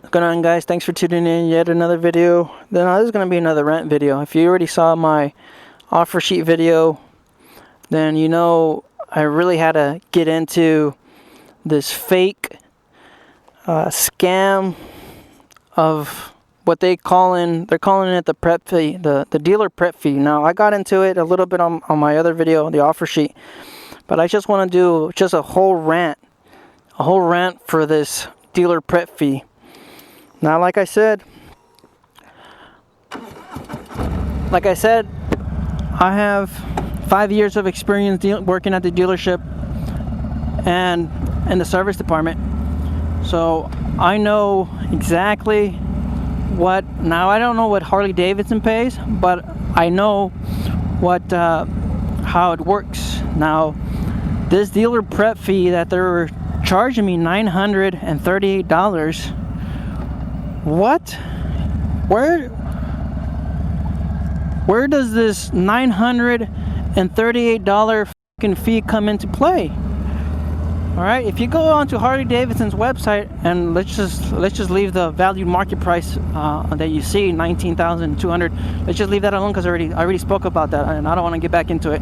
What's going on, guys? Thanks for tuning in. Yet another video. Then this is going to be another rent video. If you already saw my offer sheet video, then you know I really had to get into this fake scam of what they're calling it the prep fee, the dealer prep fee. Now, I got into it a little bit on my other video, the offer sheet, but I just want to do just a whole rant for this dealer prep fee. Now, like I said, I have 5 years of experience working at the dealership and in the service department. So I know exactly what, now I don't know what Harley-Davidson pays, but I know what how it works. Now, this dealer prep fee that they're charging me $938. What? Where does this $938 fucking fee come into play? All right, if you go onto Harley-Davidson's website, and let's just leave the valued market price that you see, $19,200. Let's just leave that alone because I already spoke about that, and I don't want to get back into it.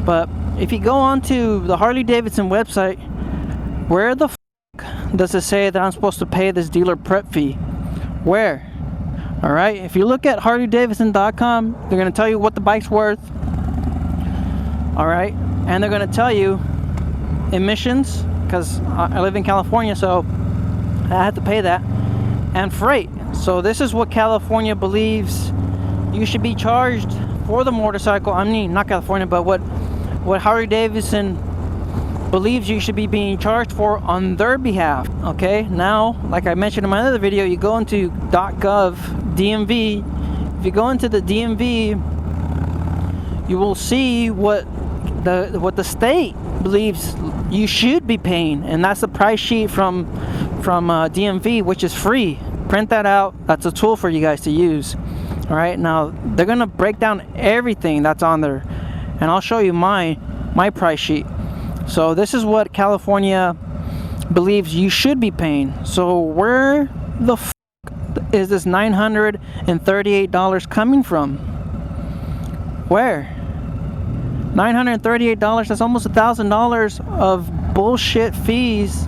But if you go onto the Harley-Davidson website, where the does it say that I'm supposed to pay this dealer prep fee? Where? All right, if you look at Harley-Davidson.com, they're going to tell you what the bike's worth. All right, and they're going to tell you emissions, because I live in California, so I have to pay that, and freight. So this is what California believes you should be charged for the motorcycle. I mean, not California, but what Harley-Davidson believes you should be being charged for on their behalf. Okay, now, like I mentioned in my other video, you go into .gov DMV. If you go into the DMV, you will see what the state believes you should be paying, and that's the price sheet from DMV, which is free. Print that out. That's a tool for you guys to use. All right, now they're gonna break down everything that's on there, and I'll show you my price sheet. So this is what California believes you should be paying. So where the f is this $938 coming from? Where? $938, that's almost $1,000 of bullshit fees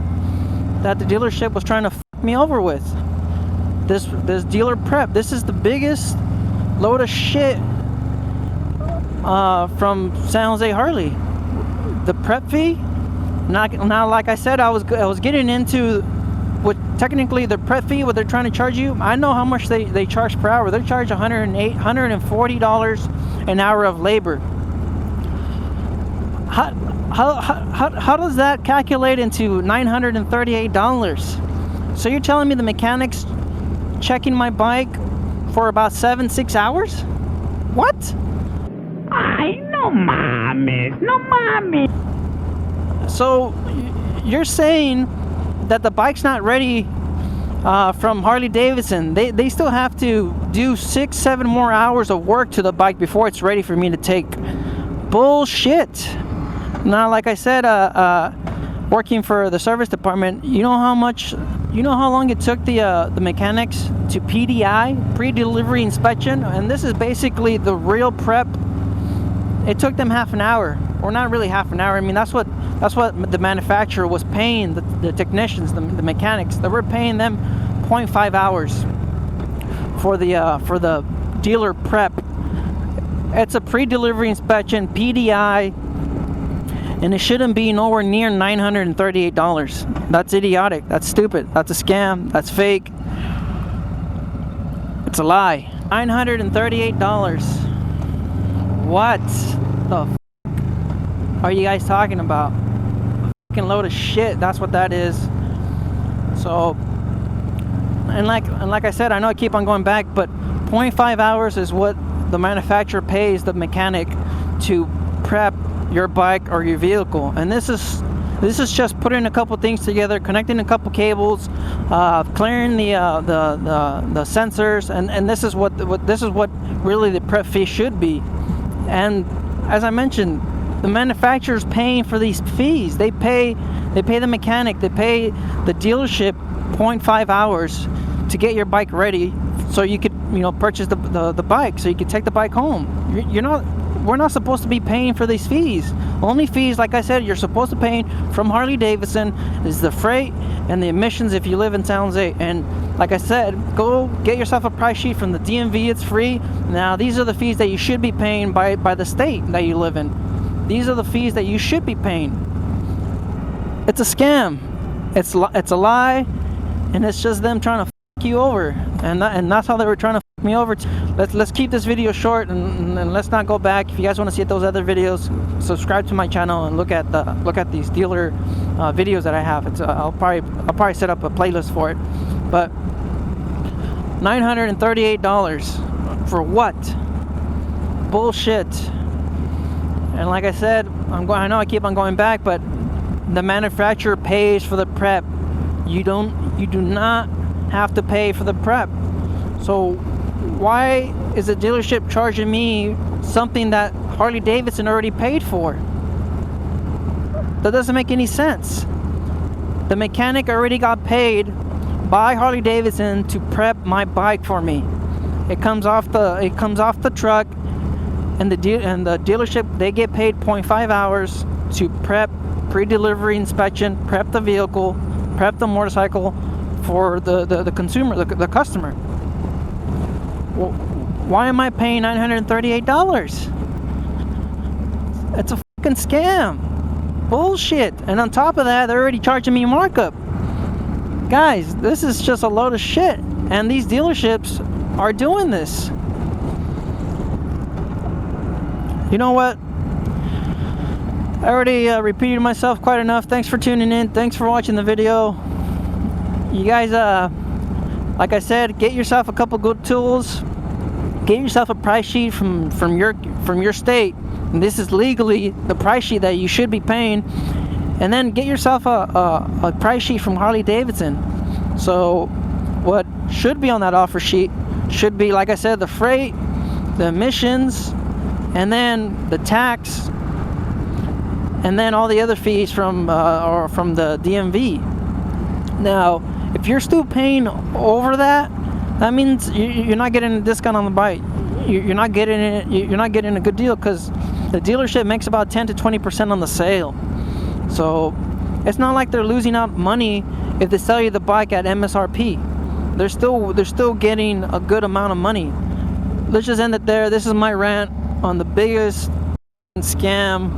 that the dealership was trying to f me over with. This dealer prep, this is the biggest load of shit from San Jose Harley. The prep fee. Now, like I said, I was getting into what technically the prep fee, what they're trying to charge you. I know how much they charge per hour. They charge $140 an hour of labor. How does that calculate into $938? So you're telling me the mechanics checking my bike for about 6 hours? What? Ay, no mames, no mames. So you're saying that the bike's not ready from Harley-Davidson. They still have to do 6-7 more hours of work to the bike before it's ready for me to take. Bullshit. Now, like I said, working for the service department, you know how long it took the mechanics to PDI, pre-delivery inspection, and this is basically the real prep. It took them half an hour, or not really half an hour. I mean, that's what the manufacturer was paying the technicians, the mechanics. They were paying them 0.5 hours for the dealer prep. It's a pre-delivery inspection, PDI, and it shouldn't be nowhere near $938. That's idiotic. That's stupid. That's a scam. That's fake. It's a lie. $938. What the f are you guys talking about? A fucking load of shit. That's what that is. So, and like I said, I know I keep on going back, but 0.5 hours is what the manufacturer pays the mechanic to prep your bike or your vehicle. And this is just putting a couple things together, connecting a couple cables, clearing the sensors, and this is what really the prep fee should be. And as I mentioned, the manufacturer's paying for these fees. They pay the mechanic, they pay the dealership 0.5 hours to get your bike ready so you could, you know, purchase the bike, so you could take the bike home. We're not supposed to be paying for these fees. Only fees, like I said, you're supposed to pay from Harley-Davidson is the freight and the emissions if you live in San Jose. And like I said, go get yourself a price sheet from the DMV. It's free. Now, these are the fees that you should be paying by the state that you live in. These are the fees that you should be paying. It's a scam. It's a lie, and it's just them trying to f you over. And that's how they were trying to f me over. Let's keep this video short, and let's not go back. If you guys want to see those other videos, subscribe to my channel and look at these dealer videos that I have. I'll probably set up a playlist for it. But $938 for what? Bullshit. And like I said, I know I keep on going back, but the manufacturer pays for the prep. You do not have to pay for the prep. So why is the dealership charging me something that Harley-Davidson already paid for? That doesn't make any sense. The mechanic already got paid by Harley-Davidson to prep my bike for me. It comes off the truck, and the dealership, they get paid 0.5 hours to prep, pre-delivery inspection, prep the vehicle, prep the motorcycle for the consumer, the customer. Well, why am I paying $938? It's a fucking scam. Bullshit. And on top of that, they're already charging me markup. Guys, this is just a load of shit. And these dealerships are doing this. You know what? I already repeated myself quite enough. Thanks for tuning in. Thanks for watching the video. You guys, like I said, get yourself a couple good tools. Get yourself a price sheet from your state. And this is legally the price sheet that you should be paying. And then get yourself a price sheet from Harley-Davidson. So what should be on that offer sheet should be, like I said, the freight, the emissions, and then the tax, and then all the other fees from the DMV. Now, if you're still paying over that, that means you're not getting a discount on the bike. You're not getting it. You're not getting a good deal, because the dealership makes about 10 to 20% on the sale. So it's not like they're losing out money if they sell you the bike at MSRP. They're still getting a good amount of money. Let's just end it there. This is my rant on the biggest scam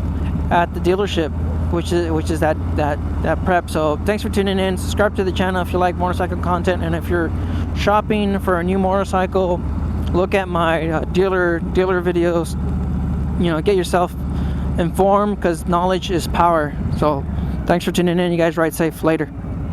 at the dealership, which is that prep. So thanks for tuning in. Subscribe to the channel if you like motorcycle content, and if you're shopping for a new motorcycle, look at my dealer videos. You know, get yourself informed, because knowledge is power. So thanks for tuning in. You guys ride safe. Later.